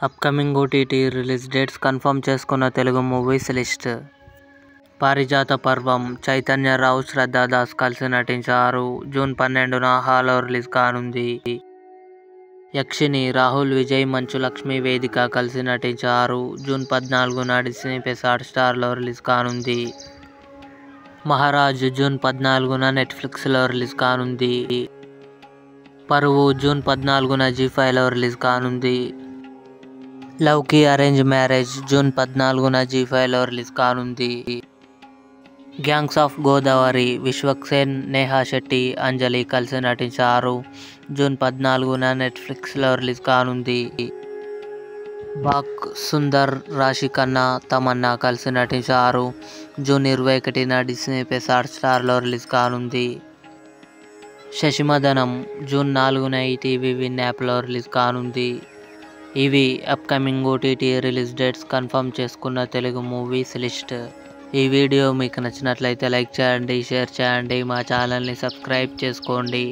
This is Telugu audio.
Upcoming OTT release dates confirm చేసుకున్న తెలుగు మూవీస్ లిస్ట్. పారిజాత పర్వం చైతన్యరావు, శ్రద్ధా దాస్ కలిసి నటించారు. జూన్ 12న హాలో రిలీజ్ కానుంది. యక్షిని రాహుల్ విజయ్, మంచు లక్ష్మి, వేదిక కలిసి నటించారు. జూన్ 14న డిస్నీ ప్లస్ హాట్స్టార్లో రిలీజ్ కానుంది. మహారాజ్ జూన్ 14న నెట్ఫ్లిక్స్లో రిలీజ్ కానుంది. పరువు జూన్ 14న జీ5లో రిలీజ్ కానుంది. లవ్కి అరేంజ్ మ్యారేజ్ జూన్ 14న జీ5లో రిలీజ్ కానుంది. గ్యాంగ్స్ ఆఫ్ గోదావరి విశ్వక్సేన్, నేహా శెట్టి, అంజలి కలిసి నటించారు. జూన్ 14న నెట్ఫ్లిక్స్లో రిలీజ్ కానుంది. బాక్ సుందర్, రాశి ఖన్నా, తమన్నా కలిసి నటించారు. జూన్ 21న డిస్నీ ప్లస్ హాట్స్టార్లో రిలీజ్ కానుంది. శశిమదనం జూన్ 4న ఈటీవీ విన్ యాప్లో రిలీజ్ కానుంది. ఇవి upcoming OTT release dates confirm చేసుకున్న తెలుగు మూవీస్ లిస్ట్. ఈ వీడియో మీకు నచ్చినట్లయితే లైక్ చేయండి, షేర్ చేయండి, మా ఛానల్ని సబ్స్క్రైబ్ చేసుకోండి.